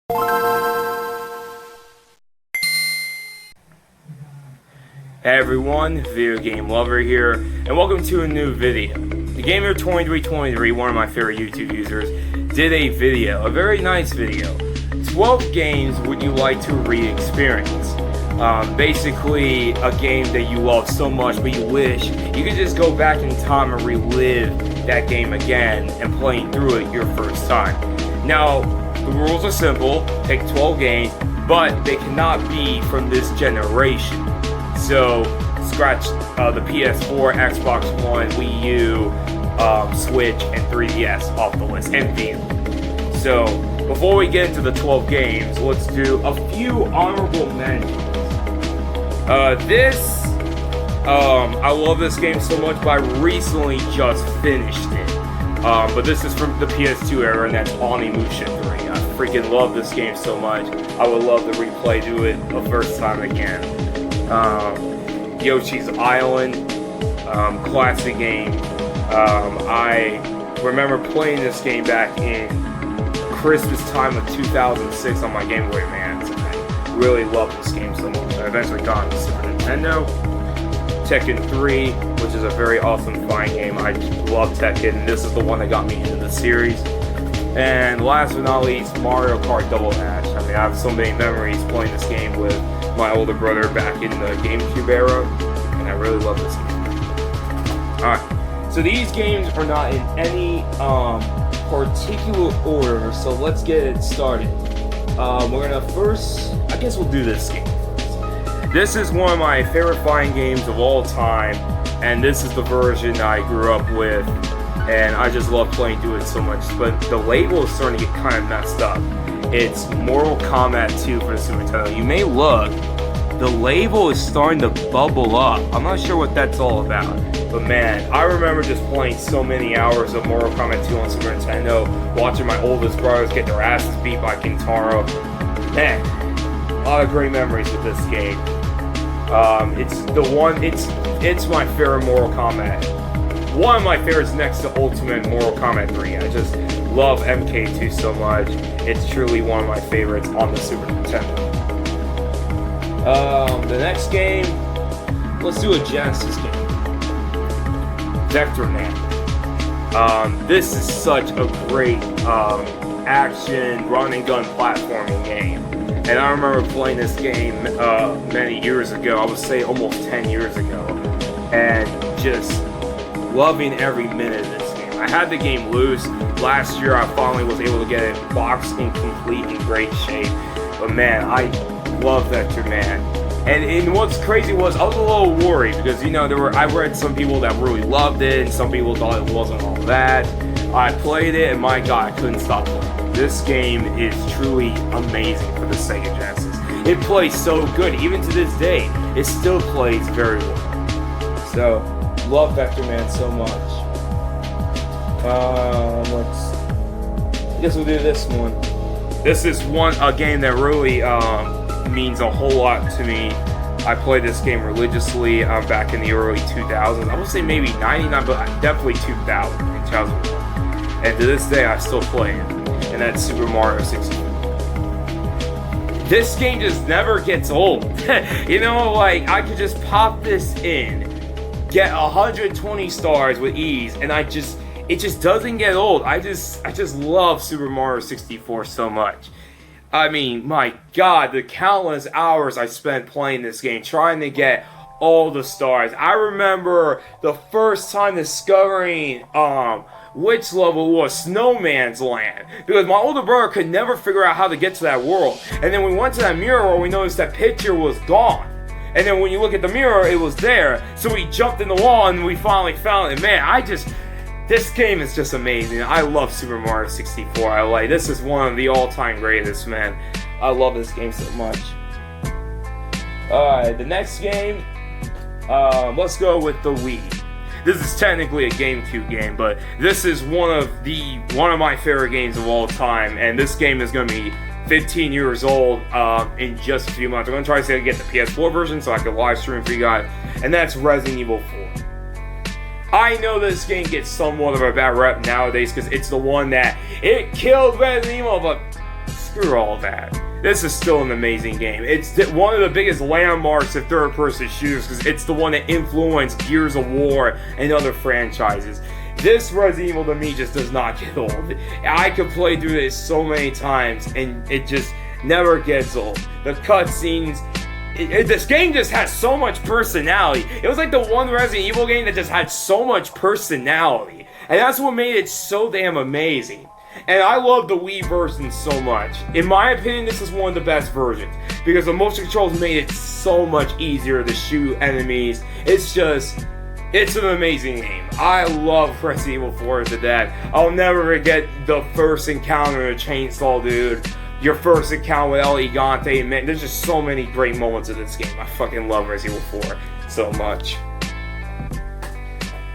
Hey everyone, Video Game Lover here, and welcome to a new video. TheGamer2323, one of my favorite YouTube users, did a video, a very nice video. 12 games would you like to re-experience? Basically, a game that you love so much, but you wish you could just go back in time and relive that game again and playing through it your first time. Now, the rules are simple, pick 12 games, but they cannot be from this generation. So, scratch the PS4, Xbox One, Wii U, Switch, and 3DS off the list, and Vita. So, before we get into the 12 games, let's do a few honorable mentions. I love this game so much, but I recently just finished it. But this is from the PS2 era, and that's Onimusha 3. I freaking love this game so much. I would love to replay do it the first time again. Yoshi's Island, classic game. I remember playing this game back in Christmas time of 2006 on my Game Boy Advance, and I really loved this game so much. I eventually got it on Super Nintendo. Tekken 3, which is a very awesome fighting game. I love Tekken, and this is the one that got me into the series. And last but not least, Mario Kart Double Dash. I mean, I have so many memories playing this game with my older brother back in the GameCube era, and I really love this game. Alright, so these games are not in any particular order, so let's get it started. We're gonna first, I guess we'll do this game. This is one of my favorite fighting games of all time, and this is the version I grew up with, and I just love playing through it so much, but the label is starting to get kind of messed up. It's Mortal Kombat 2 for the Super Nintendo. You may look, the label is starting to bubble up. I'm not sure what that's all about, but man, I remember just playing so many hours of Mortal Kombat 2 on Super Nintendo, watching my oldest brothers get their asses beat by Kintaro. Man, a lot of great memories with this game. It's my favorite Mortal Kombat. One of my favorites next to Ultimate Mortal Kombat 3. I just love MK2 so much. It's truly one of my favorites on the Super Nintendo. The next game, let's do a Genesis game. Vector Man. This is such a great action, run and gun platforming game. And I remember playing this game many years ago, I would say almost 10 years ago, and just loving every minute of this game. I had the game loose. Last year I finally was able to get it boxed in complete in great shape. But man, I love Vector Man. And what's crazy was I was a little worried because, you know, I read some people that really loved it and some people thought it wasn't all that. I played it and my god, I couldn't stop playing. This game is truly amazing for the Sega Genesis. It plays so good, even to this day. It still plays very well. So, love Vector Man so much. I guess we'll do this one. This is a game that really means a whole lot to me. I played this game religiously back in the early 2000s. I would say maybe 99, but definitely 2001. And to this day, I still play it. And that's Super Mario 64. This game just never gets old. You know, like, I could just pop this in, get 120 stars with ease, and it just doesn't get old. I just love Super Mario 64 so much. I mean, my god, the countless hours I spent playing this game, trying to get all the stars. I remember the first time discovering which level was Snowman's Land, because my older brother could never figure out how to get to that world. And then we went to that mirror where we noticed that picture was gone. And then when you look at the mirror, it was there. So we jumped in the wall and we finally found it. Man, this game is just amazing. I love Super Mario 64. This is one of the all-time greatest, man. I love this game so much. Alright, the next game, let's go with the Wii. This is technically a GameCube game, but this is one of my favorite games of all time, and this game is going to be 15 years old in just a few months. I'm going to try to get the PS4 version so I can live stream for you guys, and that's Resident Evil 4. I know this game gets somewhat of a bad rep nowadays because it's the one that it killed Resident Evil, but screw all that. This is still an amazing game. It's one of the biggest landmarks of third-person shooters because it's the one that influenced Gears of War and other franchises. This Resident Evil to me just does not get old. I could play through this so many times and it just never gets old. The cutscenes, this game just has so much personality. It was like the one Resident Evil game that just had so much personality. And that's what made it so damn amazing. And I love the Wii version so much. In my opinion, this is one of the best versions. Because the motion controls made it so much easier to shoot enemies. It's an amazing game. I love Resident Evil 4 to death. I'll never forget the first encounter with Chainsaw Dude. Your first encounter with El Gigante. Man, there's just so many great moments in this game. I fucking love Resident Evil 4 so much.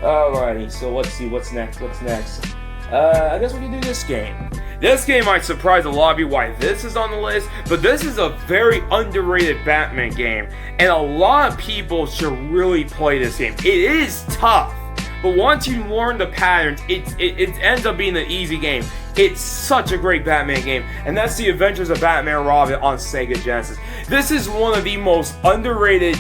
Alrighty, so let's see, what's next? I guess we can do this game. This game might surprise a lot of you why this is on the list, but this is a very underrated Batman game, and a lot of people should really play this game. It is tough, but once you learn the patterns, it ends up being an easy game. It's such a great Batman game, and that's The Adventures of Batman and Robin on Sega Genesis. This is one of the most underrated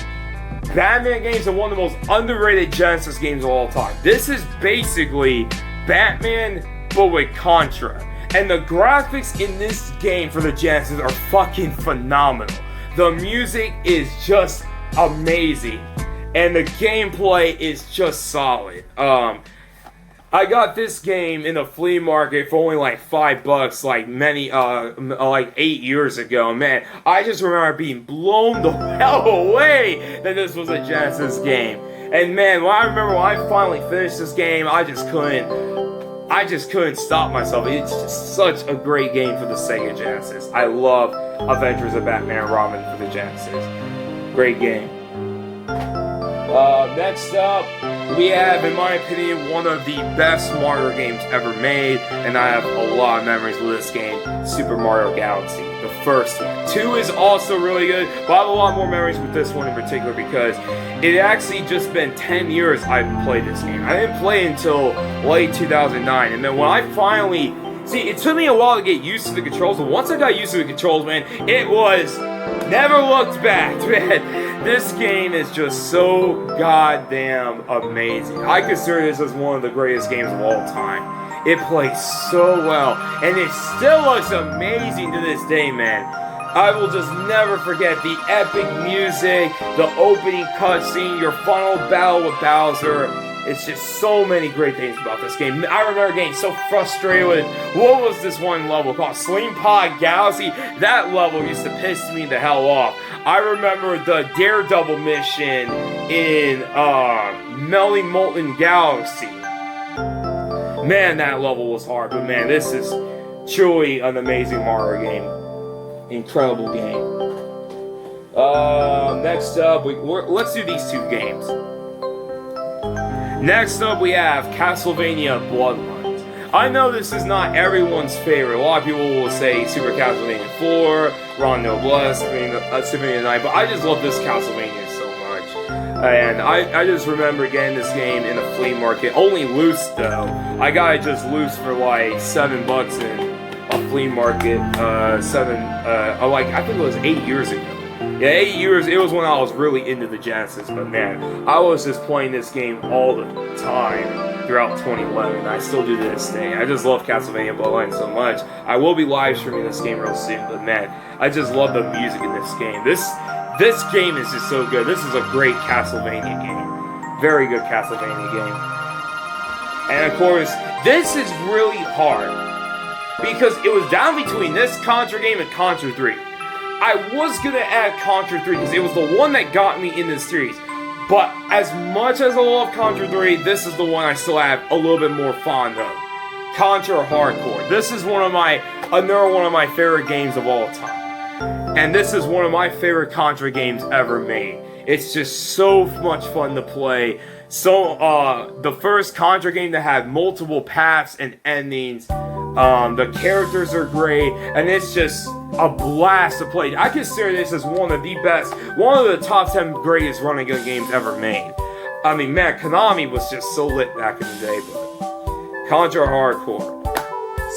Batman games and one of the most underrated Genesis games of all time. This is basically Batman, but with Contra. And the graphics in this game for the Genesis are fucking phenomenal. The music is just amazing. And the gameplay is just solid. I got this game in the flea market for only like $5, like 8 years ago. Man, I just remember being blown the hell away that this was a Genesis game. And man, when I finally finished this game, I just couldn't stop myself. It's just such a great game for the Sega Genesis. I love Adventures of Batman and Robin for the Genesis. Great game. Next up, we have, in my opinion, one of the best Mario games ever made, and I have a lot of memories with this game, Super Mario Galaxy, the first one. 2 is also really good, but I have a lot more memories with this one in particular because it actually just been 10 years I've played this game. I didn't play until late 2009, and then when I finally... See, it took me a while to get used to the controls, but once I got used to the controls, man, it was... Never looked back, man. This game is just so goddamn amazing. I consider this as one of the greatest games of all time. It plays so well, and it still looks amazing to this day, man. I will just never forget the epic music, the opening cutscene, your final battle with Bowser. It's just so many great things about this game. I remember getting so frustrated with, what was this one level called? Sling Pod Galaxy? That level used to piss me the hell off. I remember the Daredevil mission in Melting Molten Galaxy. Man, that level was hard, but man, this is truly an amazing Mario game. Incredible game. Next up, let's do these 2 games. Next up, we have Castlevania Bloodlines. I know this is not everyone's favorite. A lot of people will say Super Castlevania 4, Rondo Blood, Symphony of the Night, but I just love this Castlevania so much. And I just remember getting this game in a flea market, only loose though. I got it just loose for like $7 in a flea market, I think it was 8 years ago. Yeah, 8 years, it was when I was really into the Genesis, but man, I was just playing this game all the time throughout 2011, and I still do to this day. I just love Castlevania Bloodlines so much. I will be live streaming this game real soon, but man, I just love the music in this game. This game is just so good. This is a great Castlevania game. Very good Castlevania game. And of course, this is really hard, because it was down between this Contra game and Contra 3. I was gonna add Contra 3 because it was the one that got me in this series. But as much as I love Contra 3, this is the one I still have a little bit more fond of. Contra Hardcore. This is another one of my favorite games of all time. And this is one of my favorite Contra games ever made. It's just so much fun to play. So, the first Contra game to have multiple paths and endings. The characters are great, and it's just a blast to play. I consider this as one of the top 10 greatest running gun games ever made. I mean, man, Konami was just so lit back in the day, but Contra Hardcore,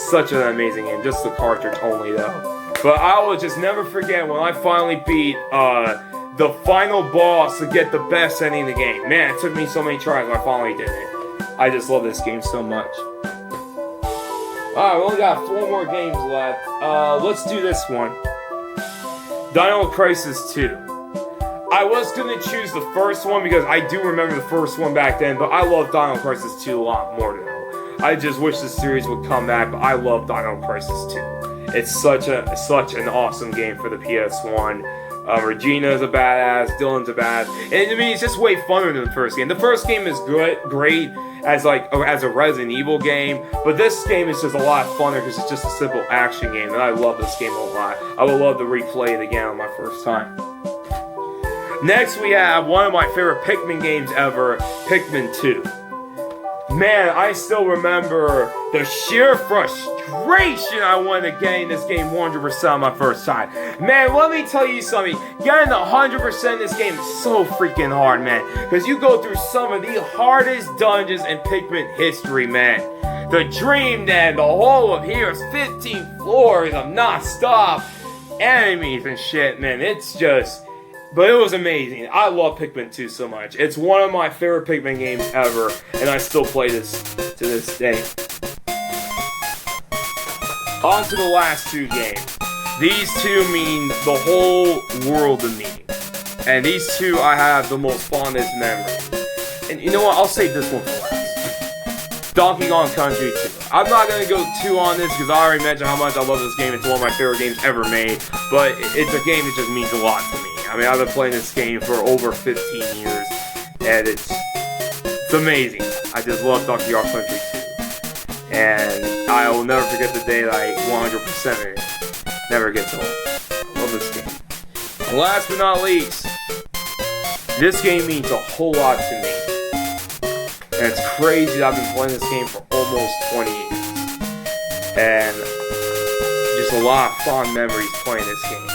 such an amazing game, just the cartridge only though. But I will just never forget when I finally beat the final boss to get the best ending in the game. Man, it took me so many tries, but I finally did it. I just love this game so much. Alright, we only got 4 more games left. Let's do this one. Dino Crisis 2. I was gonna choose the first one because I do remember the first one back then, but I love Dino Crisis 2 a lot more now. I just wish the series would come back, but I love Dino Crisis 2. It's such an awesome game for the PS1. Regina's a badass, Dylan's a badass, and I mean it's just way funner than the first game. The first game is great as a Resident Evil game, but this game is just a lot funner because it's just a simple action game, and I love this game a lot. I would love to replay it again on my first time. Next we have one of my favorite Pikmin games ever, Pikmin 2. Man, I still remember the sheer frustration I wanted to get in this game 100% on my first time. Man, let me tell you something. Getting 100% in this game is so freaking hard, man. Because you go through some of the hardest dungeons in Pikmin history, man. The Dream Den, the whole of here is 15 floors of non-stop enemies and shit, man. It's just... But it was amazing. I love Pikmin 2 so much. It's one of my favorite Pikmin games ever, and I still play this to this day. On to the last 2 games. These 2 mean the whole world to me. And these 2 I have the most fondest memories. And you know what? I'll save this one for last. Donkey Kong Country 2. I'm not going to go too on this because I already mentioned how much I love this game. It's one of my favorite games ever made. But it's a game that just means a lot to me. I mean, I've been playing this game for over 15 years, and it's amazing. I just love Donkey Kong Country 2. And I will never forget the day that I 100% it. Never gets old. I love this game. And last but not least, this game means a whole lot to me. And it's crazy that I've been playing this game for almost 20 years. And just a lot of fond memories playing this game.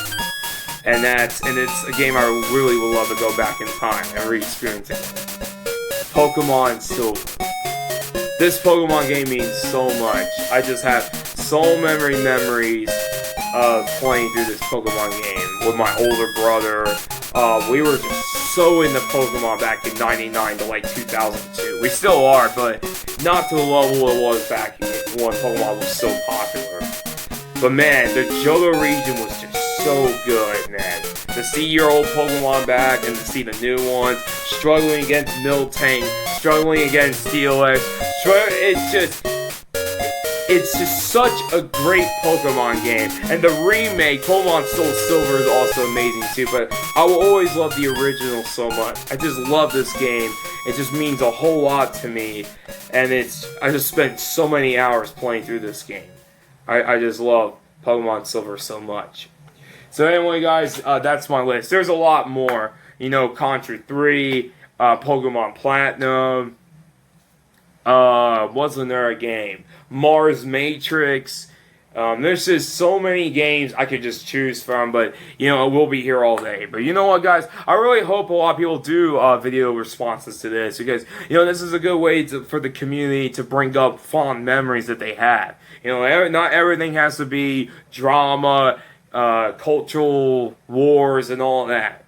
And it's a game I really would love to go back in time and re-experience it. Pokemon Silver. This Pokemon game means so much. I just have so many memories of playing through this Pokemon game with my older brother. We were just so into Pokemon back in '99 to like 2002. We still are, but not to the level it was back when Pokemon was so popular. But man, the Johto region was just so good, man. To see your old Pokemon back and to see the new ones, struggling against Miltank, struggling against Steelix, it's just such a great Pokemon game. And the remake, Pokemon Soul Silver, is also amazing too, but I will always love the original so much. I just love this game. It just means a whole lot to me, and I just spent so many hours playing through this game. I just love Pokemon Silver so much. So anyway, guys, that's my list. There's a lot more. You know, Contra 3, Pokemon Platinum. What's another game? Mars Matrix. There's just so many games I could just choose from, but, you know, we'll be here all day. But you know what, guys? I really hope a lot of people do video responses to this, because, you know, this is a good way for the community to bring up fond memories that they have. You know, not everything has to be drama, cultural wars, and all that.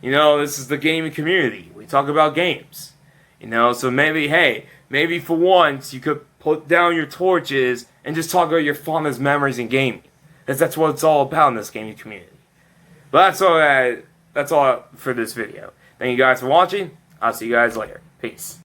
You know, this is the gaming community. We talk about games. You know, so maybe, hey, maybe for once you could put down your torches and just talk about your fondest memories in gaming. Because that's what it's all about in this gaming community. But that's all for this video. Thank you guys for watching. I'll see you guys later. Peace.